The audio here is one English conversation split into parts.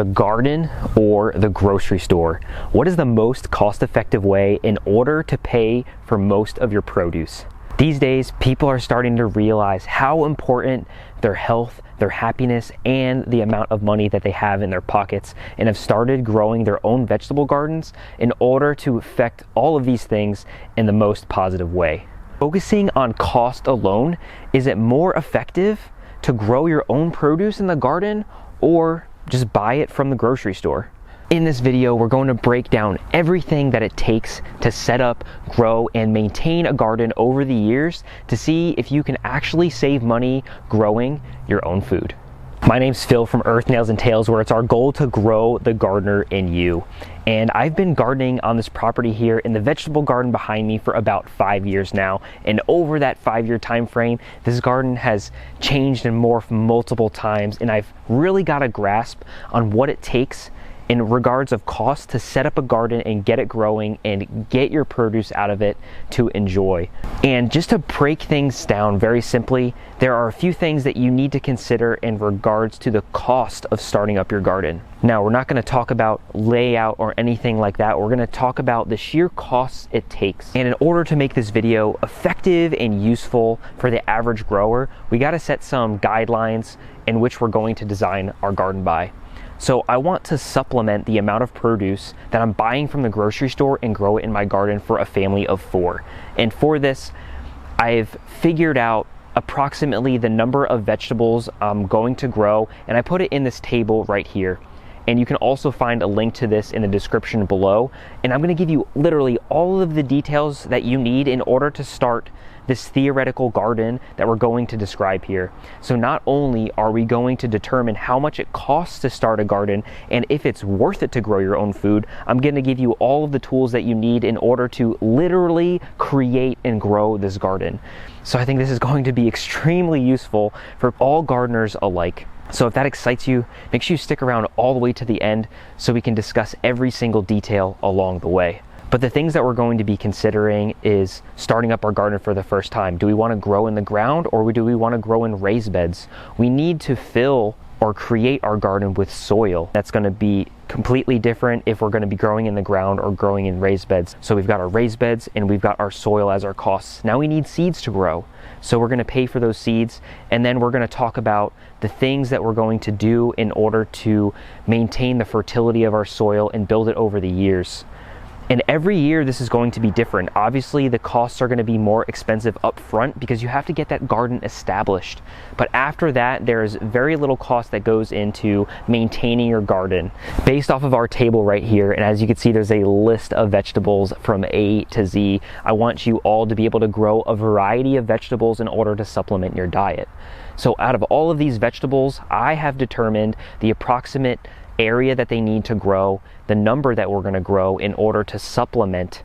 The garden or the grocery store? What is the most cost-effective way in order to pay for most of your produce? These days, people are starting to realize how important their health, their happiness, and the amount of money that they have in their pockets, and have started growing their own vegetable gardens in order to affect all of these things in the most positive way. Focusing on cost alone, is it more effective to grow your own produce in the garden or just buy it from the grocery store? In this video, we're going to break down everything that it takes to set up, grow, and maintain a garden over the years to see if you can actually save money growing your own food. My name's Phil from Earth, Nails, and Tails, where it's our goal to grow the gardener in you. And I've been gardening on this property here in the vegetable garden behind me for about 5 years now. And over that 5-year time frame, this garden has changed and morphed multiple times. And I've really got a grasp on what it takes in regards of cost to set up a garden and get it growing and get your produce out of it to enjoy. And just to break things down very simply, there are a few things that you need to consider in regards to the cost of starting up your garden. Now, we're not going to talk about layout or anything like that. We're going to talk about the sheer costs it takes. And in order to make this video effective and useful for the average grower, we got to set some guidelines in which we're going to design our garden by. So I want to supplement the amount of produce that I'm buying from the grocery store and grow it in my garden for a family of 4. And for this, I've figured out approximately the number of vegetables I'm going to grow, and I put it in this table right here. And you can also find a link to this in the description below. And I'm going to give you literally all of the details that you need in order to start this theoretical garden that we're going to describe here. So not only are we going to determine how much it costs to start a garden and if it's worth it to grow your own food, I'm going to give you all of the tools that you need in order to literally create and grow this garden. So I think this is going to be extremely useful for all gardeners alike. So if that excites you, make sure you stick around all the way to the end so we can discuss every single detail along the way. But the things that we're going to be considering is starting up our garden for the first time. Do we want to grow in the ground or do we want to grow in raised beds? We need to fill or create our garden with soil. That's going to be completely different if we're going to be growing in the ground or growing in raised beds. So we've got our raised beds and we've got our soil as our costs. Now we need seeds to grow. So we're going to pay for those seeds, and then we're going to talk about the things that we're going to do in order to maintain the fertility of our soil and build it over the years. And every year this is going to be different. Obviously the costs are going to be more expensive up front because you have to get that garden established. But after that, there's very little cost that goes into maintaining your garden. Based off of our table right here, and as you can see, there's a list of vegetables from A to Z. I want you all to be able to grow a variety of vegetables in order to supplement your diet. So out of all of these vegetables, I have determined the approximate area that they need to grow, the number that we're going to grow in order to supplement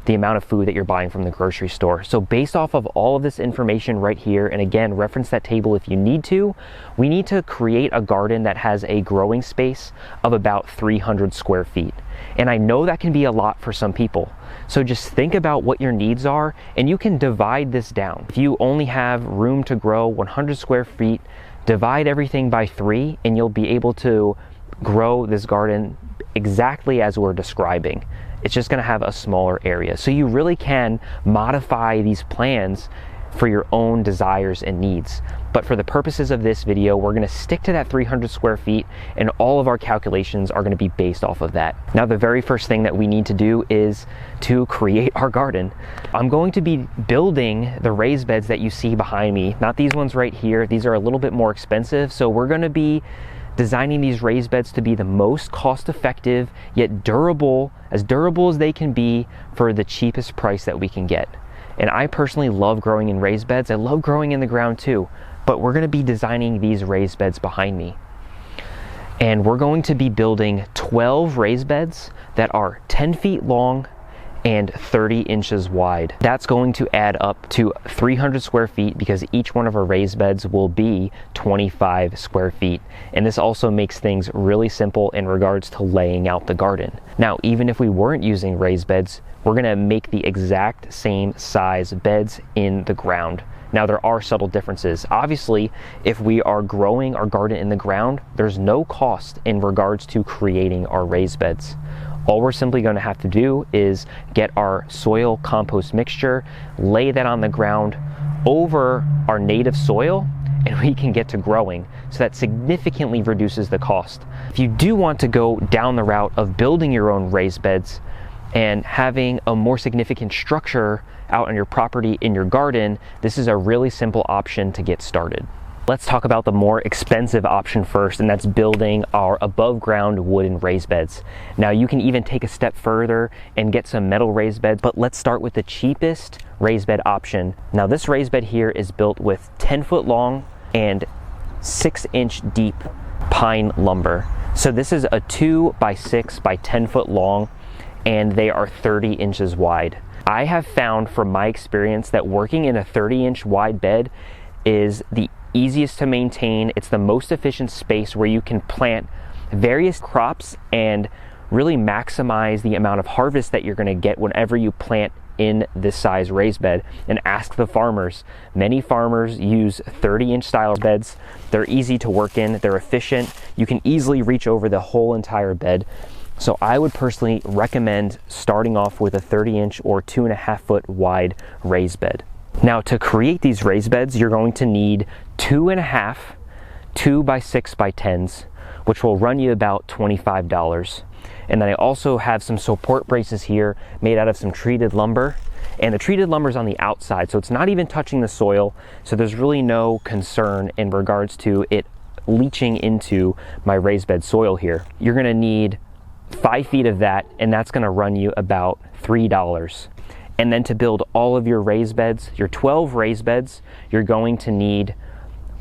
the amount of food that you're buying from the grocery store. So based off of all of this information right here, and again, reference that table if you need to, we need to create a garden that has a growing space of about 300 square feet. And I know that can be a lot for some people. So just think about what your needs are and you can divide this down. If you only have room to grow 100 square feet, divide everything by 3 and you'll be able to grow this garden exactly as we're describing. It's just going to have a smaller area. So you really can modify these plans for your own desires and needs. But for the purposes of this video, we're going to stick to that 300 square feet, and all of our calculations are going to be based off of that. Now, the very first thing that we need to do is to create our garden. I'm going to be building the raised beds that you see behind me, not these ones right here. These are a little bit more expensive. So we're going to be designing these raised beds to be the most cost-effective yet durable as they can be for the cheapest price that we can get. And I personally love growing in raised beds. I love growing in the ground too, but we're going to be designing these raised beds behind me. And we're going to be building 12 raised beds that are 10 feet long and 30 inches wide. That's going to add up to 300 square feet because each one of our raised beds will be 25 square feet. And this also makes things really simple in regards to laying out the garden. Now, even if we weren't using raised beds, we're gonna make the exact same size beds in the ground. Now there are subtle differences. Obviously, if we are growing our garden in the ground, there's no cost in regards to creating our raised beds. All we're simply going to have to do is get our soil compost mixture, lay that on the ground over our native soil, and we can get to growing. So that significantly reduces the cost. If you do want to go down the route of building your own raised beds and having a more significant structure out on your property in your garden, this is a really simple option to get started. Let's talk about the more expensive option first, and that's building our above ground wooden raised beds. Now you can even take a step further and get some metal raised beds, but let's start with the cheapest raised bed option. Now this raised bed here is built with 10-foot long and 6-inch deep pine lumber. So this is a 2 by 6 by 10 foot long, and they are 30 inches wide. I have found from my experience that working in a 30-inch wide bed is the easiest to maintain. It's the most efficient space where you can plant various crops and really maximize the amount of harvest that you're going to get whenever you plant in this size raised bed. And ask the farmers. Many farmers use 30-inch style beds. They're easy to work in, they're efficient. You can easily reach over the whole entire bed. So I would personally recommend starting off with a 30-inch or 2.5 foot wide raised bed. Now to create these raised beds, you're going to need 2.5 2 by 6 by 10s, which will run you about $25. And then I also have some support braces here made out of some treated lumber. And the treated lumber is on the outside, so it's not even touching the soil. So there's really no concern in regards to it leaching into my raised bed soil here. You're gonna need 5 feet of that, and that's gonna run you about $3. And then to build all of your raised beds, your 12 raised beds, you're going to need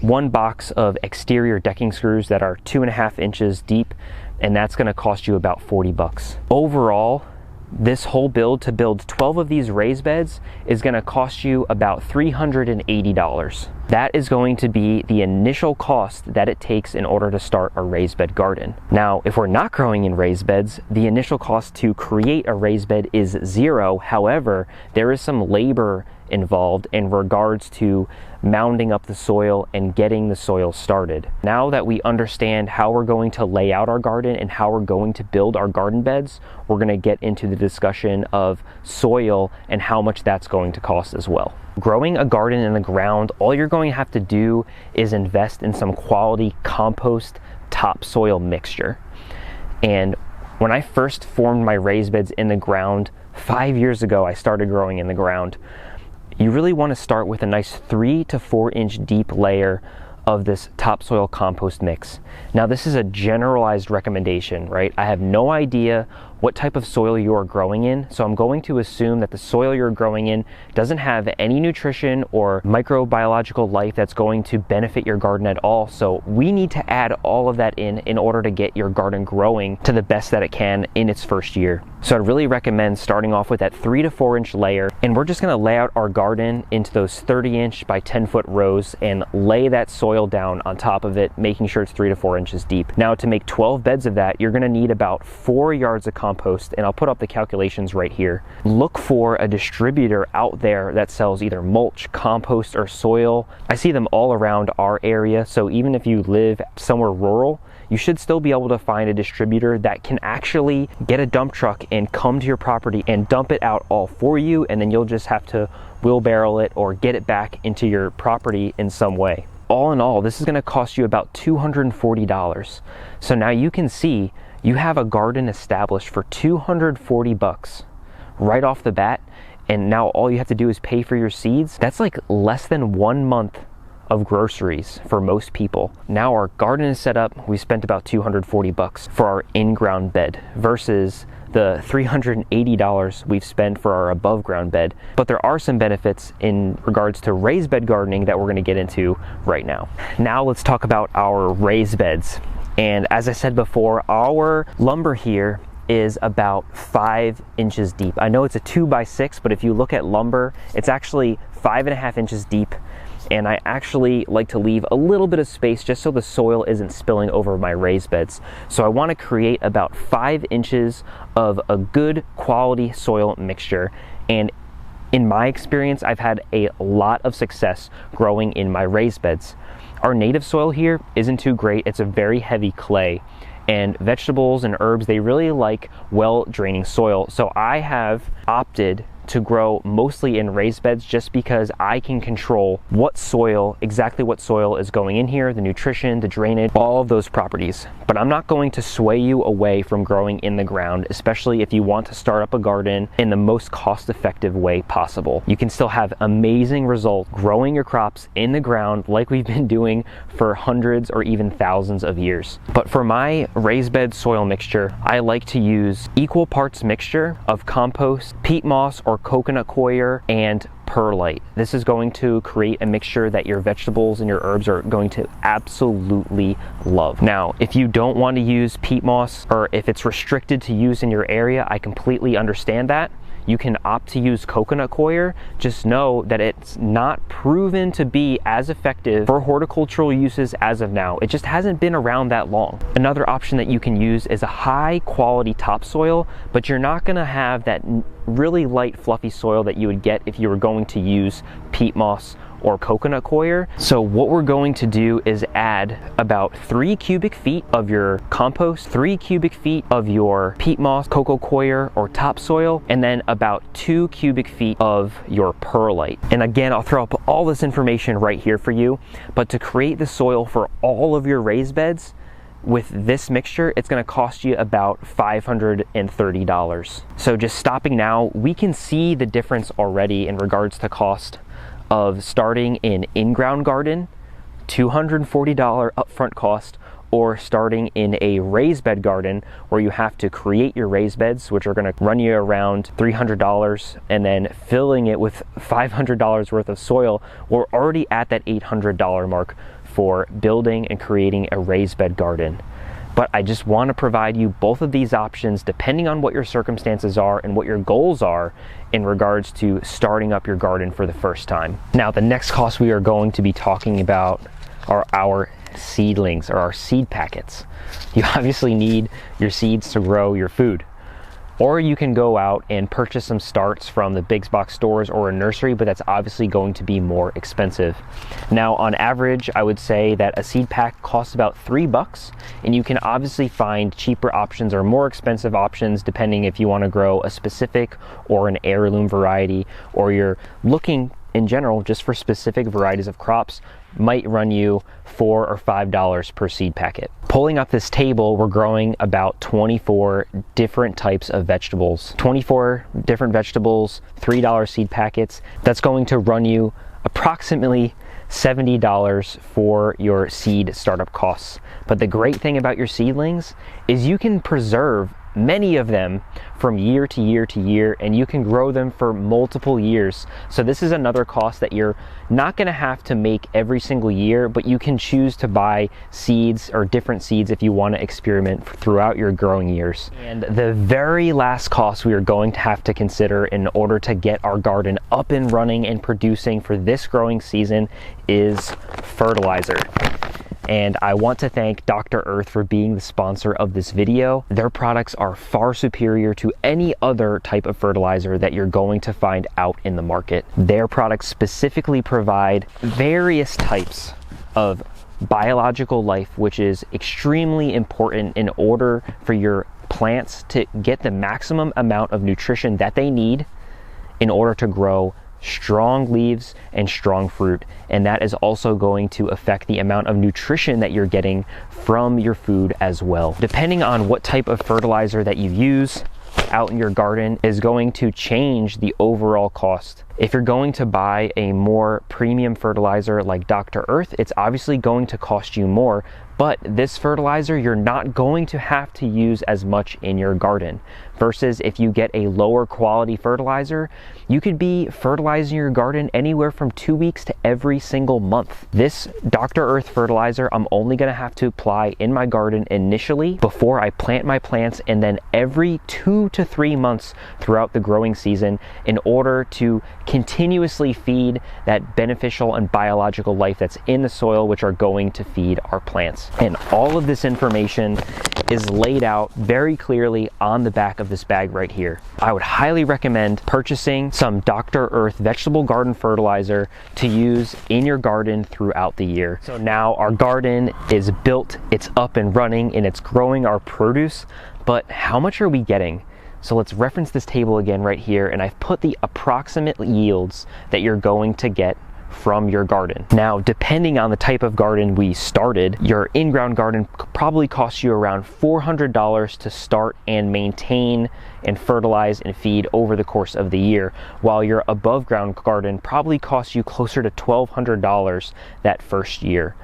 1 box of exterior decking screws that are 2.5 inches deep, and that's going to cost you about $40. Overall, this whole build, to build 12 of these raised beds, is going to cost you about $380. That is going to be the initial cost that it takes in order to start a raised bed garden. Now, if we're not growing in raised beds, the initial cost to create a raised bed is $0. However, there is some labor involved in regards to mounding up the soil and getting the soil started. Now that we understand how we're going to lay out our garden and how we're going to build our garden beds, we're going to get into the discussion of soil and how much that's going to cost as well. Growing a garden in the ground, all you're going to have to do is invest in some quality compost topsoil mixture. And when I first formed my raised beds in the ground 5 years ago, I started growing in the ground. You really want to start with a nice 3 to 4 inch deep layer of this topsoil compost mix. Now this is a generalized recommendation, right? I have no idea what type of soil you are growing in, so I'm going to assume that the soil you're growing in doesn't have any nutrition or microbiological life that's going to benefit your garden at all. So we need to add all of that in order to get your garden growing to the best that it can in its first year. So I'd really recommend starting off with that 3 to 4 inch layer, and we're just going to lay out our garden into those 30-inch by 10-foot rows and lay that soil down on top of it, making sure it's 3 to 4 inches deep. Now to make 12 beds of that, you're going to need about 4 yards of compost, and I'll put up the calculations right here. Look for a distributor out there that sells either mulch, compost, or soil. I see them all around our area, so even if you live somewhere rural, you should still be able to find a distributor that can actually get a dump truck and come to your property and dump it out all for you, and then you'll just have to wheelbarrow it or get it back into your property in some way. All in all, this is going to cost you about $240. So now you can see you have a garden established for $240 right off the bat, and now all you have to do is pay for your seeds. That's like less than 1 month of groceries for most people. Now our garden is set up, we spent about $240 for our in-ground bed versus the $380 we've spent for our above ground bed. But there are some benefits in regards to raised bed gardening that we're going to get into right now. Now let's talk about our raised beds. And as I said before, our lumber here is about 5 inches deep. I know it's a 2 by 6, but if you look at lumber, it's actually 5.5 inches deep. And I actually like to leave a little bit of space just so the soil isn't spilling over my raised beds. So I want to create about 5 inches of a good quality soil mixture. And In my experience, I've had a lot of success growing in my raised beds. Our native soil here isn't too great. It's a very heavy clay, and vegetables and herbs, they really like well draining soil. So I have opted to grow mostly in raised beds just because I can control what soil, exactly what soil is going in here, the nutrition, the drainage, all of those properties. But I'm not going to sway you away from growing in the ground, especially if you want to start up a garden in the most cost-effective way possible. You can still have amazing results growing your crops in the ground like we've been doing for hundreds or even thousands of years. But for my raised bed soil mixture, I like to use equal parts mixture of compost, peat moss, or coconut coir, and perlite. This is going to create a mixture that your vegetables and your herbs are going to absolutely love. Now, if you don't want to use peat moss, or if it's restricted to use in your area, I completely understand that. You can opt to use coconut coir. Just know that it's not proven to be as effective for horticultural uses as of now. It just hasn't been around that long. Another option that you can use is a high quality topsoil, but you're not gonna have that really light fluffy soil that you would get if you were going to use peat moss or coconut coir. So what we're going to do is add about 3 cubic feet of your compost, 3 cubic feet of your peat moss, cocoa coir, or topsoil, and then about 2 cubic feet of your perlite. And again, I'll throw up all this information right here for you, but to create the soil for all of your raised beds, with this mixture, it's gonna cost you about $530. So just stopping now, we can see the difference already in regards to cost of starting in in-ground garden, $240 upfront cost, or starting in a raised bed garden where you have to create your raised beds, which are gonna run you around $300, and then filling it with $500 worth of soil. We're already at that $800 mark for building and creating a raised bed garden. But I just want to provide you both of these options depending on what your circumstances are and what your goals are in regards to starting up your garden for the first time. Now, the next cost we are going to be talking about are our seedlings, or our seed packets. You obviously need your seeds to grow your food. Or you can go out and purchase some starts from the big box stores or a nursery, but that's obviously going to be more expensive. Now, on average, I would say that a seed pack costs about $3, and you can obviously find cheaper options or more expensive options depending if you want to grow a specific or an heirloom variety, or you're looking in general just for specific varieties of crops. Might run you $4 or $5 per seed packet. Pulling up this table, we're growing about 24 different types of vegetables. 24 different vegetables, $3 seed packets. That's going to run you approximately $70 for your seed startup costs. But the great thing about your seedlings is you can preserve many of them from year to year to year, and you can grow them for multiple years. So this is another cost that you're not going to have to make every single year, but you can choose to buy seeds or different seeds if you want to experiment throughout your growing years. And the very last cost we are going to have to consider in order to get our garden up and running and producing for this growing season is fertilizer. And I want to thank Dr. Earth for being the sponsor of this video. Their products are far superior to any other type of fertilizer that you're going to find out in the market. Their products specifically provide various types of biological life, which is extremely important in order for your plants to get the maximum amount of nutrition that they need in order to grow strong leaves and strong fruit. And that is also going to affect the amount of nutrition that you're getting from your food as well. Depending on what type of fertilizer that you use out in your garden is going to change the overall cost. If you're going to buy a more premium fertilizer like Dr. Earth, it's obviously going to cost you more, but this fertilizer you're not going to have to use as much in your garden. Versus if you get a lower quality fertilizer, you could be fertilizing your garden anywhere from 2 weeks to every single month. This Dr. Earth fertilizer, I'm only gonna have to apply in my garden initially before I plant my plants, and then every 2 to 3 months throughout the growing season in order to continuously feed that beneficial and biological life that's in the soil, which are going to feed our plants. nutrients. And all of this information is laid out very clearly on the back of this bag right here. I would highly recommend purchasing some Dr. Earth vegetable garden fertilizer to use in your garden throughout the year. So now our garden is built, it's up and running, and it's growing our produce, but how much are we getting? So let's reference this table again right here, and I've put the approximate yields that you're going to get from your garden. Now, depending on the type of garden we started, your in-ground garden probably costs you around $400 to start and maintain and fertilize and feed over the course of the year, while your above ground garden probably costs you closer to $1,200 that first year.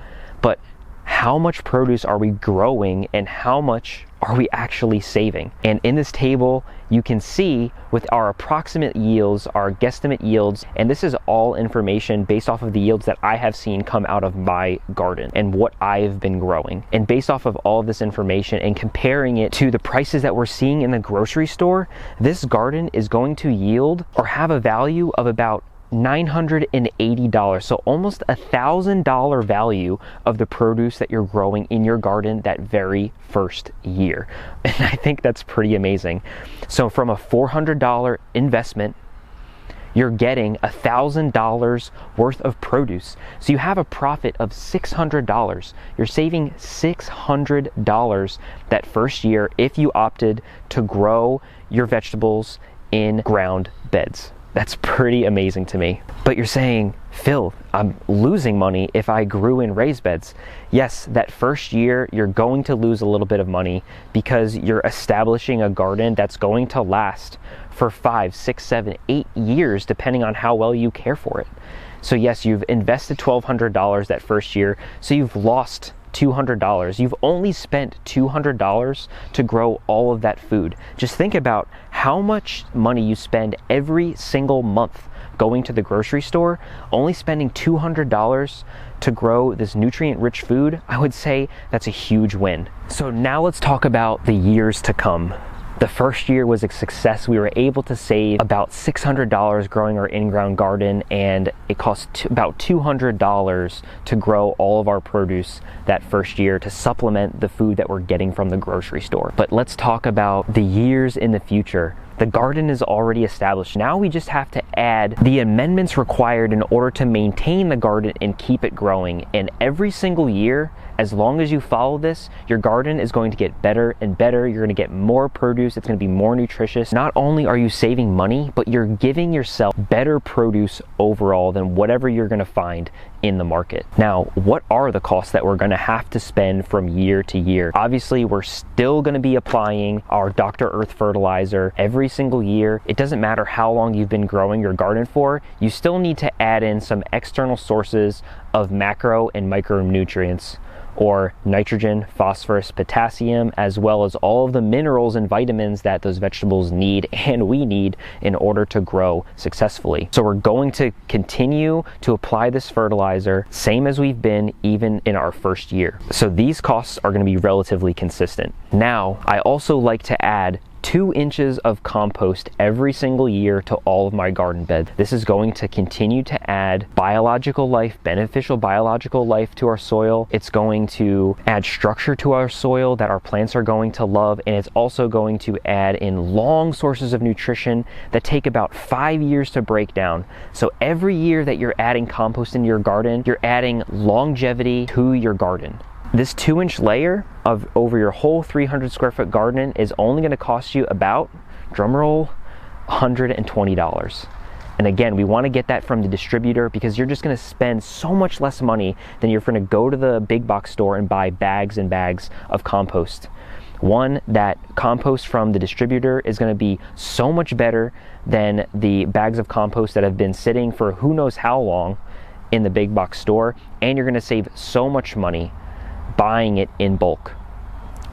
But how much produce are we growing and how much are we actually saving? And in this table, you can see with our approximate yields, our guesstimate yields, and this is all information based off of the yields that I have seen come out of my garden and what I've been growing. And based off of all of this information and comparing it to the prices that we're seeing in the grocery store, this garden is going to yield or have a value of about $980, so almost $1,000 value of the produce that you're growing in your garden that very first year. And I think that's pretty amazing. So from a $400 investment, you're getting $1,000 worth of produce. So you have a profit of $600. You're saving $600 that first year if you opted to grow your vegetables in ground beds. That's pretty amazing to me. But you're saying, Phil, I'm losing money if I grew in raised beds. Yes, that first year you're going to lose a little bit of money because you're establishing a garden that's going to last for 5, 6, 7, 8 years, depending on how well you care for it. So yes, you've invested $1,200 that first year, so you've lost $200. You've only spent $200 to grow all of that food. Just think about how much money you spend every single month going to the grocery store, only spending $200 to grow this nutrient-rich food. I would say that's a huge win. So now let's talk about the years to come. The first year was a success. We were able to save about $600 growing our in-ground garden, and it cost about $200 to grow all of our produce that first year to supplement the food that we're getting from the grocery store. But let's talk about the years in the future. The garden is already established. Now we just have to add the amendments required in order to maintain the garden and keep it growing. And every single year, as long as you follow this, your garden is going to get better and better. You're going to get more produce. It's going to be more nutritious. Not only are you saving money, but you're giving yourself better produce overall than whatever you're going to find in the market. Now, what are the costs that we're going to have to spend from year to year? Obviously, we're still going to be applying our Dr. Earth fertilizer every single year. It doesn't matter how long you've been growing your garden for, you still need to add in some external sources of macro and micronutrients, or nitrogen, phosphorus, potassium, as well as all of the minerals and vitamins that those vegetables need and we need in order to grow successfully. So we're going to continue to apply this fertilizer, same as we've been even in our first year. So these costs are going to be relatively consistent. Now, I also like to add 2 inches of compost every single year to all of my garden beds. This is going to continue to add biological life, beneficial biological life to our soil. It's going to add structure to our soil that our plants are going to love, and it's also going to add in long sources of nutrition that take about 5 years to break down. So every year that you're adding compost into your garden, you're adding longevity to your garden. This 2-inch layer of over your whole 300 square foot garden is only going to cost you about, drumroll, $120. And again, we want to get that from the distributor because you're just going to spend so much less money than you're going to go to the big box store and buy bags and bags of compost. One, that compost from the distributor is going to be so much better than the bags of compost that have been sitting for who knows how long in the big box store, and you're going to save so much money buying it in bulk.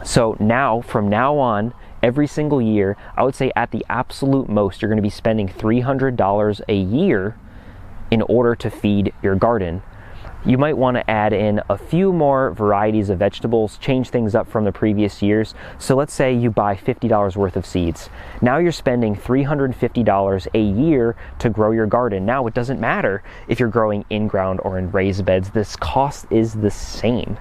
So now, from now on, every single year, I would say at the absolute most, you're going to be spending $300 a year in order to feed your garden. You might want to add in a few more varieties of vegetables, change things up from the previous years. So let's say you buy $50 worth of seeds. Now you're spending $350 a year to grow your garden. Now it doesn't matter if you're growing in ground or in raised beds, this cost is the same.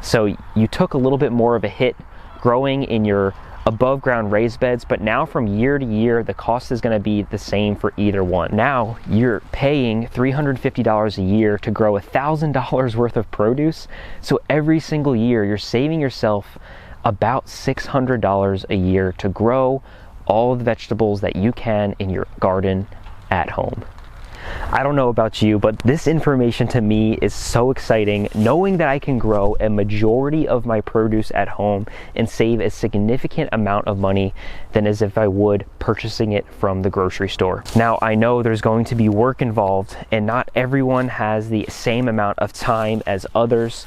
So you took a little bit more of a hit growing in your above ground raised beds, but now from year to year, the cost is going to be the same for either one. Now you're paying $350 a year to grow $1,000 worth of produce. So every single year you're saving yourself about $600 a year to grow all of the vegetables that you can in your garden at home. I don't know about you, but this information to me is so exciting, knowing that I can grow a majority of my produce at home and save a significant amount of money than as if I would purchasing it from the grocery store. Now, I know there's going to be work involved, and not everyone has the same amount of time as others,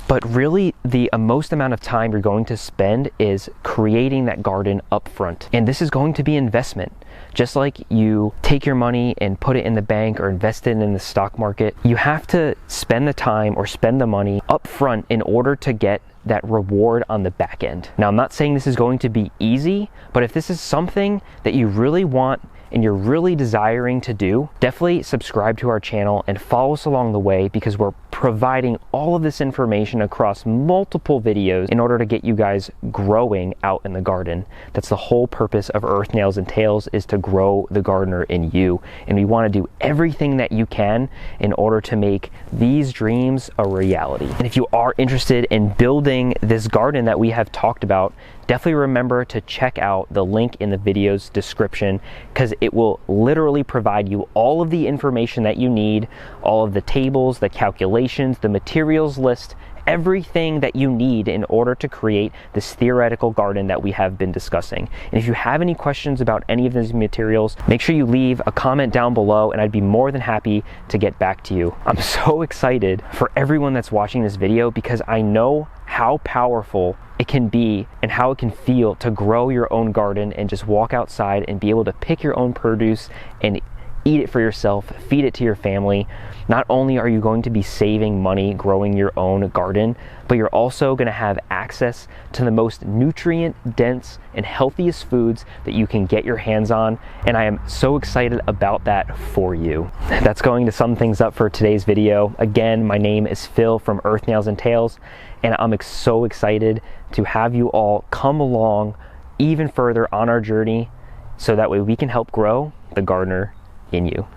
but really the most amount of time you're going to spend is creating that garden up front. And this is going to be investment. Just like you take your money and put it in the bank or invest it in the stock market, you have to spend the time or spend the money up front in order to get that reward on the back end. Now, I'm not saying this is going to be easy, but if this is something that you really want and you're really desiring to do, definitely subscribe to our channel and follow us along the way, because we're providing all of this information across multiple videos in order to get you guys growing out in the garden. That's the whole purpose of Earth, Nails, and Tails, is to grow the gardener in you. And we want to do everything that you can in order to make these dreams a reality. And if you are interested in building this garden that we have talked about, definitely remember to check out the link in the video's description, because it will literally provide you all of the information that you need, all of the tables, the calculations, the materials list, everything that you need in order to create this theoretical garden that we have been discussing. And if you have any questions about any of these materials, make sure you leave a comment down below and I'd be more than happy to get back to you. I'm so excited for everyone that's watching this video, because I know how powerful it can be and how it can feel to grow your own garden and just walk outside and be able to pick your own produce and eat it for yourself, feed it to your family. Not only are you going to be saving money growing your own garden, but you're also going to have access to the most nutrient dense and healthiest foods that you can get your hands on. And I am so excited about that for you. That's going to sum things up for today's video. Again, my name is Phil from Earth, Nails, and Tails, and I'm so excited to have you all come along even further on our journey, so that way we can help grow the gardener in you.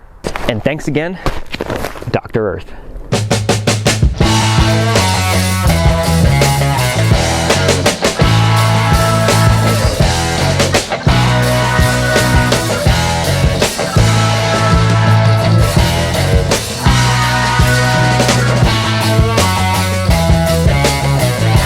And thanks again, Dr. Earth.